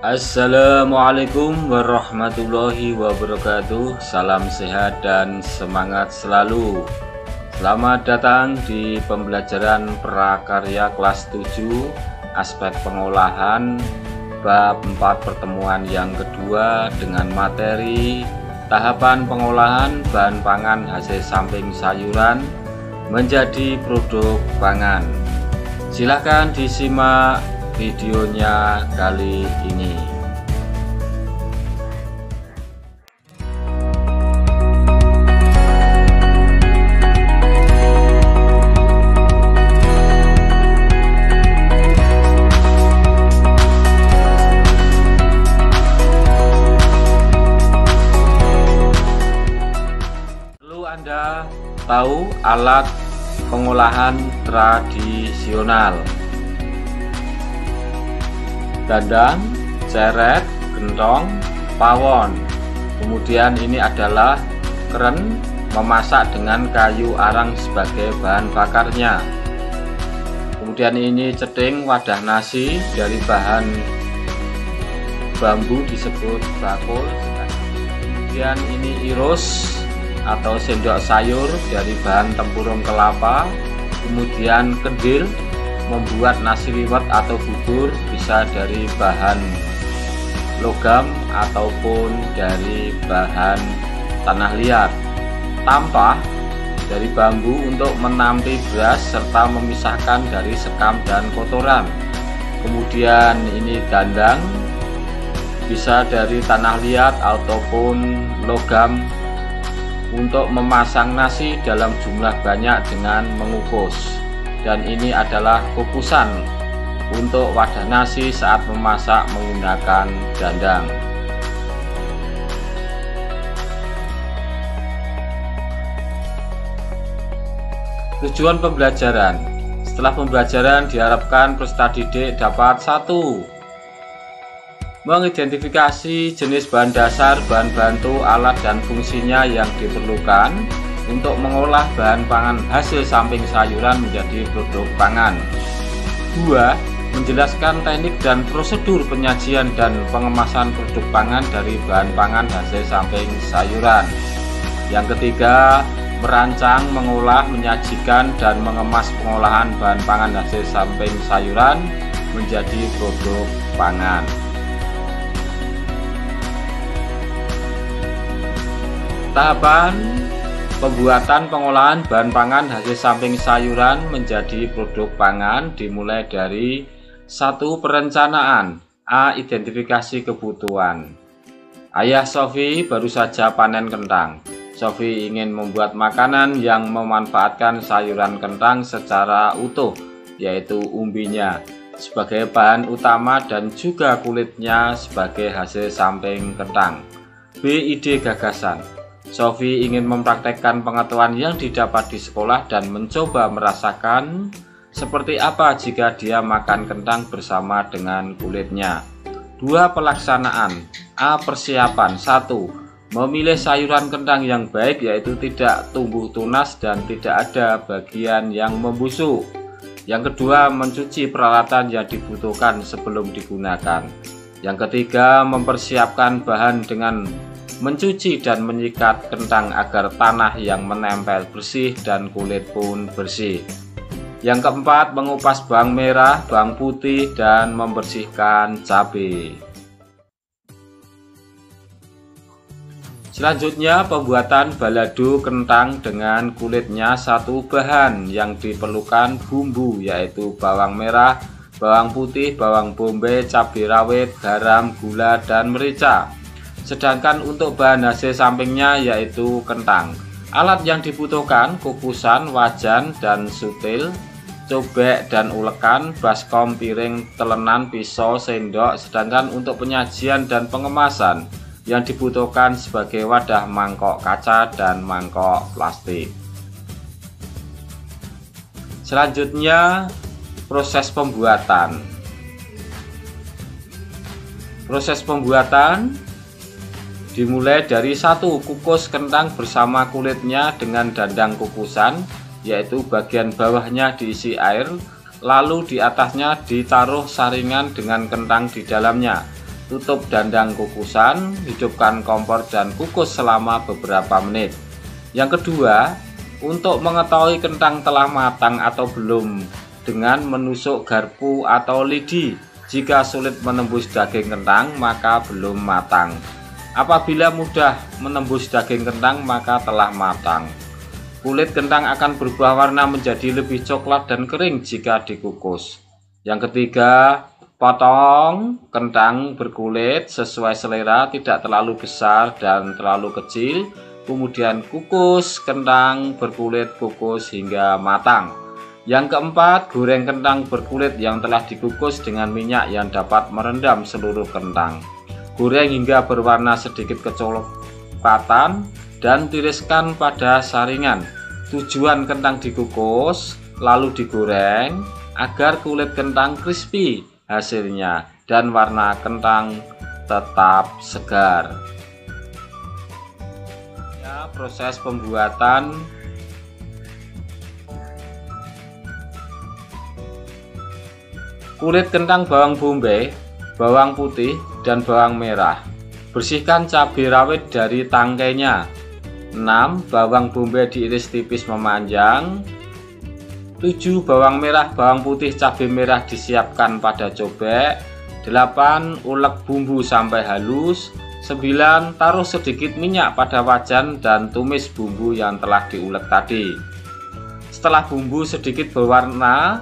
Assalamualaikum warahmatullahi wabarakatuh. Salam sehat dan semangat selalu. Selamat datang di pembelajaran prakarya kelas 7 aspek pengolahan bab 4 pertemuan yang kedua dengan materi tahapan pengolahan bahan pangan hasil samping sayuran menjadi produk pangan. Silahkan disimak videonya kali ini. Perlu Anda tahu alat pengolahan tradisional: dandang, ceret, gentong, pawon. Kemudian ini adalah keren memasak dengan kayu arang sebagai bahan bakarnya. Kemudian ini ceding, wadah nasi dari bahan bambu disebut bakul. Kemudian ini irus atau sendok sayur dari bahan tempurung kelapa. Kemudian kedil, membuat nasi liwet atau bubur bisa dari bahan logam ataupun dari bahan tanah liat. Tampah dari bambu untuk menampi beras serta memisahkan dari sekam dan kotoran. Kemudian ini dandang, bisa dari tanah liat ataupun logam untuk memasang nasi dalam jumlah banyak dengan mengukus. Dan ini adalah kukusan untuk wadah nasi saat memasak menggunakan dandang. Tujuan pembelajaran: setelah pembelajaran diharapkan peserta didik dapat 1. Mengidentifikasi jenis bahan dasar, bahan bantu, alat dan fungsinya yang diperlukan untuk mengolah bahan pangan hasil samping sayuran menjadi produk pangan. 2. Menjelaskan teknik dan prosedur penyajian dan pengemasan produk pangan dari bahan pangan hasil samping sayuran. Yang ketiga, merancang, mengolah, menyajikan dan mengemas pengolahan bahan pangan hasil samping sayuran menjadi produk pangan. Tahapan pembuatan pengolahan bahan pangan hasil samping sayuran menjadi produk pangan dimulai dari 1. Perencanaan. A. Identifikasi kebutuhan. Ayah Sofi baru saja panen kentang. Sofi ingin membuat makanan yang memanfaatkan sayuran kentang secara utuh, yaitu umbinya sebagai bahan utama dan juga kulitnya sebagai hasil samping kentang. B. Ide gagasan. Sofi ingin mempraktekkan pengetahuan yang didapat di sekolah dan mencoba merasakan seperti apa jika dia makan kentang bersama dengan kulitnya. 2. Pelaksanaan. A. Persiapan. 1. Memilih sayuran kentang yang baik, yaitu tidak tumbuh tunas dan tidak ada bagian yang membusuk. Yang kedua, mencuci peralatan yang dibutuhkan sebelum digunakan. Yang ketiga, mempersiapkan bahan dengan mencuci dan menyikat kentang agar tanah yang menempel bersih dan kulit pun bersih. Yang keempat, mengupas bawang merah, bawang putih, dan membersihkan cabai. Selanjutnya, pembuatan balado kentang dengan kulitnya. 1. Bahan yang diperlukan: bumbu, yaitu bawang merah, bawang putih, bawang bombay, cabai rawit, garam, gula, dan merica. Sedangkan untuk bahan hasil sampingnya yaitu kentang. Alat yang dibutuhkan: kukusan, wajan dan sutil, cobek dan ulekan, baskom, piring, telenan, pisau, sendok. Sedangkan untuk penyajian dan pengemasan yang dibutuhkan sebagai wadah mangkok kaca dan mangkok plastik. Selanjutnya, proses pembuatan. Proses pembuatan dimulai dari 1. Kukus kentang bersama kulitnya dengan dandang kukusan, yaitu bagian bawahnya diisi air, lalu di atasnya ditaruh saringan dengan kentang di dalamnya. tutup dandang kukusan, hidupkan kompor dan kukus selama beberapa menit. Yang kedua, untuk mengetahui kentang telah matang atau belum dengan menusuk garpu atau lidi. Jika sulit menembus daging kentang, maka belum matang. Apabila mudah menembus daging kentang, maka telah matang. Kulit kentang akan berubah warna menjadi lebih coklat dan kering jika dikukus. Yang ketiga, potong kentang berkulit sesuai selera, tidak terlalu besar dan terlalu kecil. Kemudian kukus kentang berkulit, kukus hingga matang. Yang keempat, goreng kentang berkulit yang telah dikukus dengan minyak yang dapat merendam seluruh kentang. Goreng hingga berwarna sedikit kecoklatan dan tiriskan pada saringan. Tujuan kentang dikukus lalu digoreng agar kulit kentang crispy hasilnya dan warna kentang tetap segar. Ya, proses pembuatan kulit kentang bawang bombay, bawang putih, dan bawang merah. Bersihkan cabai rawit dari tangkainya. 6. Bawang bombay diiris tipis memanjang. 7. Bawang merah, bawang putih, cabai merah disiapkan pada cobek. 8. Ulek bumbu sampai halus. 9. Taruh sedikit minyak pada wajan dan tumis bumbu yang telah diulek tadi. Setelah bumbu sedikit berwarna,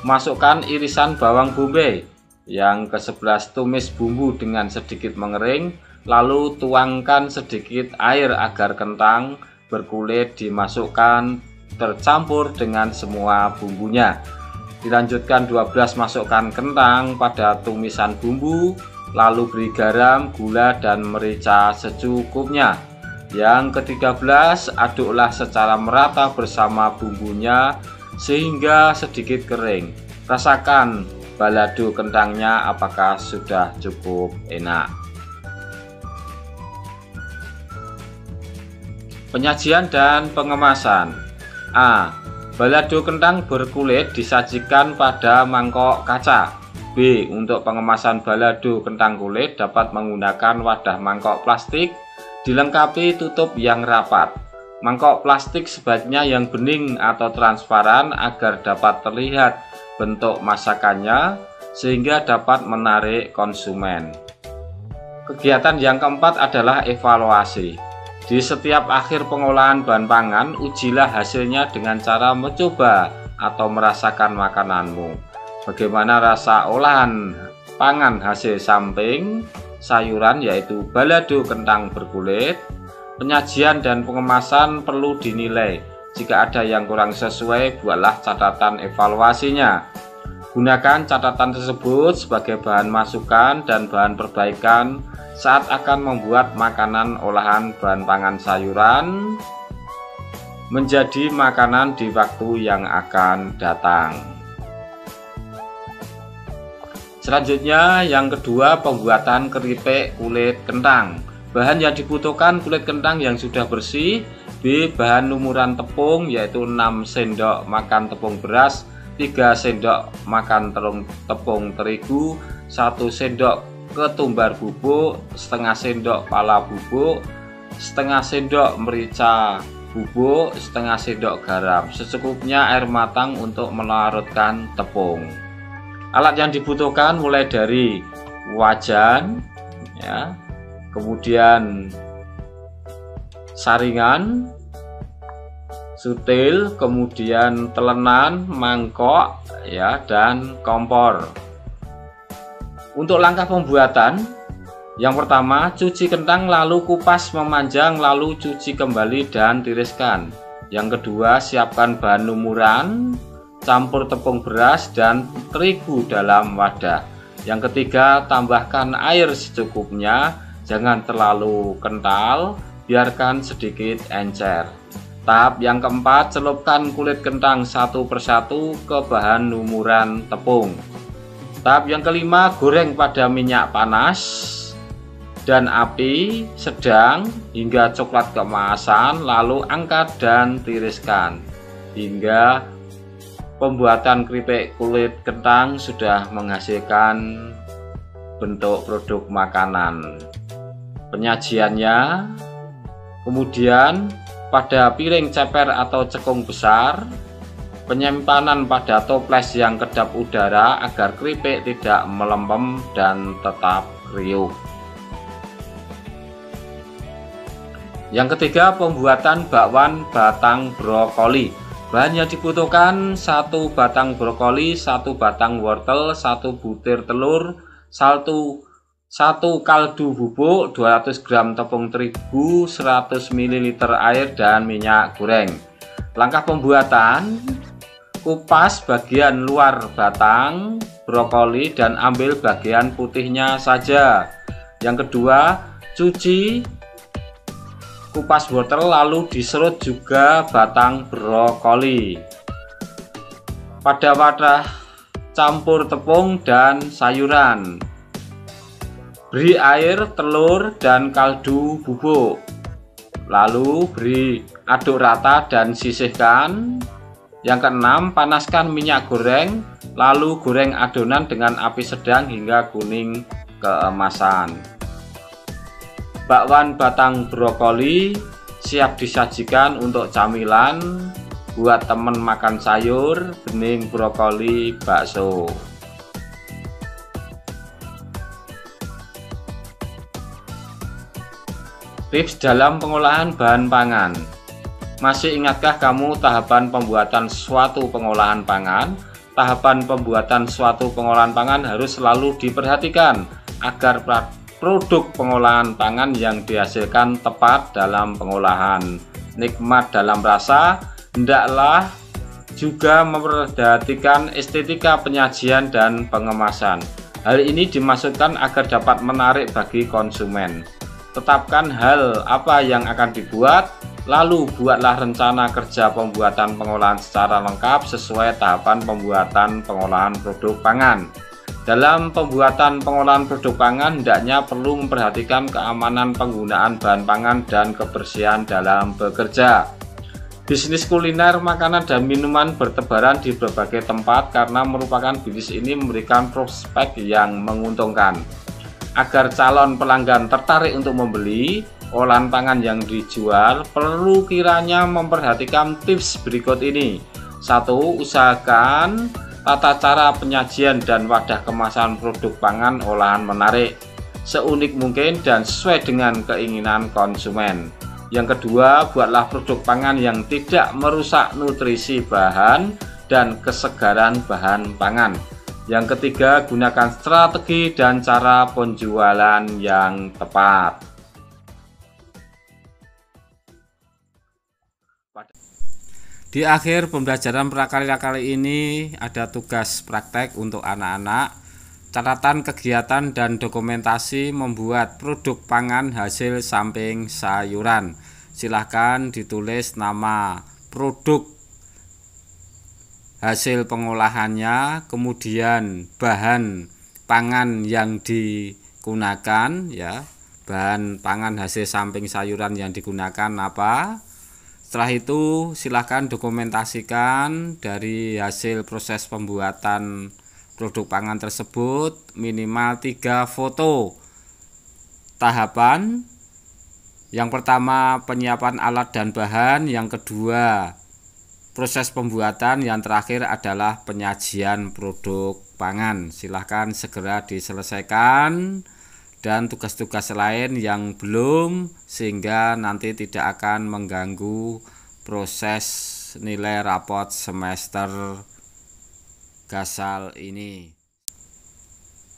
masukkan irisan bawang bombay. Yang ke-11, tumis bumbu dengan sedikit mengering, lalu tuangkan sedikit air agar kentang berkulit dimasukkan tercampur dengan semua bumbunya. Dilanjutkan 12, masukkan kentang pada tumisan bumbu, lalu beri garam, gula, dan merica secukupnya. Yang ke-13, aduklah secara merata bersama bumbunya sehingga sedikit kering. Rasakan balado kentangnya apakah sudah cukup enak. Penyajian dan pengemasan. A. Balado kentang berkulit disajikan pada mangkok kaca. B. Untuk pengemasan balado kentang kulit dapat menggunakan wadah mangkok plastik dilengkapi tutup yang rapat. Mangkok plastik sebaiknya yang bening atau transparan agar dapat terlihat bentuk masakannya sehingga dapat menarik konsumen. Kegiatan yang keempat adalah evaluasi. Di setiap akhir pengolahan bahan pangan, ujilah hasilnya dengan cara mencoba atau merasakan makananmu. Bagaimana rasa olahan pangan hasil samping sayuran yaitu balado kentang berkulit. Penyajian dan pengemasan perlu dinilai. Jika ada yang kurang sesuai, buatlah catatan evaluasinya. Gunakan catatan tersebut sebagai bahan masukan dan bahan perbaikan saat akan membuat makanan olahan bahan pangan sayuran menjadi makanan di waktu yang akan datang. Selanjutnya yang kedua, pembuatan keripik kulit kentang. Bahan yang dibutuhkan: kulit kentang yang sudah bersih. B. Bahan lumuran tepung yaitu 6 sendok makan tepung beras, 3 sendok makan tepung terigu, 1 sendok ketumbar bubuk, setengah sendok pala bubuk, setengah sendok merica bubuk, setengah sendok garam. Secukupnya air matang untuk melarutkan tepung. Alat yang dibutuhkan mulai dari wajan, ya, kemudian saringan, sutil, kemudian telenan, mangkok, ya, dan kompor. Untuk langkah pembuatan, yang pertama, cuci kentang lalu kupas memanjang, lalu cuci kembali dan tiriskan. Yang kedua, siapkan bahan lumuran, campur tepung beras dan terigu dalam wadah. Yang ketiga, tambahkan air secukupnya, jangan terlalu kental, biarkan sedikit encer. Tahap yang keempat, celupkan kulit kentang satu persatu ke bahan lumuran tepung. Tahap yang kelima, goreng pada minyak panas dan api sedang hingga coklat keemasan, lalu angkat dan tiriskan. Hingga pembuatan keripik kulit kentang sudah menghasilkan bentuk produk makanan. Penyajiannya, kemudian pada piring ceper atau cekung besar, penyimpanan pada toples yang kedap udara agar keripik tidak melempem dan tetap kriuk. Yang ketiga, pembuatan bakwan batang brokoli. Bahan yang dibutuhkan: 1 batang brokoli, 1 batang wortel, 1 butir telur, 1 kaldu bubuk, 200 gram tepung terigu, 100 ml air, dan minyak goreng. Langkah pembuatan: kupas bagian luar batang brokoli dan ambil bagian putihnya saja. Yang kedua, cuci, kupas wortel lalu diserut juga batang brokoli. Pada wadah campur tepung dan sayuran. Beri air, telur, dan kaldu bubuk. Lalu beri aduk rata dan sisihkan. Yang keenam, panaskan minyak goreng, lalu goreng adonan dengan api sedang hingga kuning keemasan. Bakwan batang brokoli siap disajikan untuk camilan buat temen makan sayur, bening brokoli, bakso. Tips dalam pengolahan bahan pangan. Masih ingatkah kamu tahapan pembuatan suatu pengolahan pangan? Tahapan pembuatan suatu pengolahan pangan harus selalu diperhatikan agar produk pengolahan pangan yang dihasilkan tepat dalam pengolahan, nikmat dalam rasa. Hendaklah juga memperhatikan estetika penyajian dan pengemasan. Hal ini dimaksudkan agar dapat menarik bagi konsumen. Tetapkan hal apa yang akan dibuat, lalu buatlah rencana kerja pembuatan pengolahan secara lengkap sesuai tahapan pembuatan pengolahan produk pangan. Dalam pembuatan pengolahan produk pangan, hendaknya perlu memperhatikan keamanan penggunaan bahan pangan dan kebersihan dalam bekerja. Bisnis kuliner, makanan, dan minuman bertebaran di berbagai tempat karena merupakan bisnis ini memberikan prospek yang menguntungkan. Agar calon pelanggan tertarik untuk membeli olahan pangan yang dijual, perlu kiranya memperhatikan tips berikut ini. 1. Usahakan tata cara penyajian dan wadah kemasan produk pangan olahan menarik, seunik mungkin dan sesuai dengan keinginan konsumen. Yang kedua, buatlah produk pangan yang tidak merusak nutrisi bahan dan kesegaran bahan pangan. Yang ketiga, gunakan strategi dan cara penjualan yang tepat. Di akhir pembelajaran prakarya kali ini ada tugas praktek untuk anak-anak, catatan kegiatan dan dokumentasi membuat produk pangan hasil samping sayuran. Silahkan ditulis nama produk hasil pengolahannya, kemudian bahan pangan yang digunakan, ya, bahan pangan hasil samping sayuran yang digunakan apa. Setelah itu silahkan dokumentasikan dari hasil proses pembuatan produk pangan tersebut minimal 3 foto. Tahapan yang pertama penyiapan alat dan bahan, yang kedua proses pembuatan, yang terakhir adalah penyajian produk pangan. Silahkan segera diselesaikan dan tugas-tugas lain yang belum, sehingga nanti tidak akan mengganggu proses nilai rapot semester Gasal ini.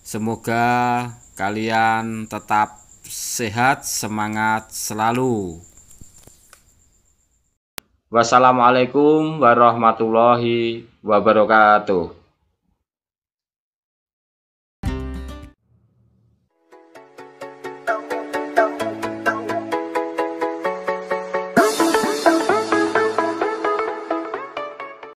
Semoga kalian tetap sehat, semangat selalu. Wassalamualaikum warahmatullahi wabarakatuh.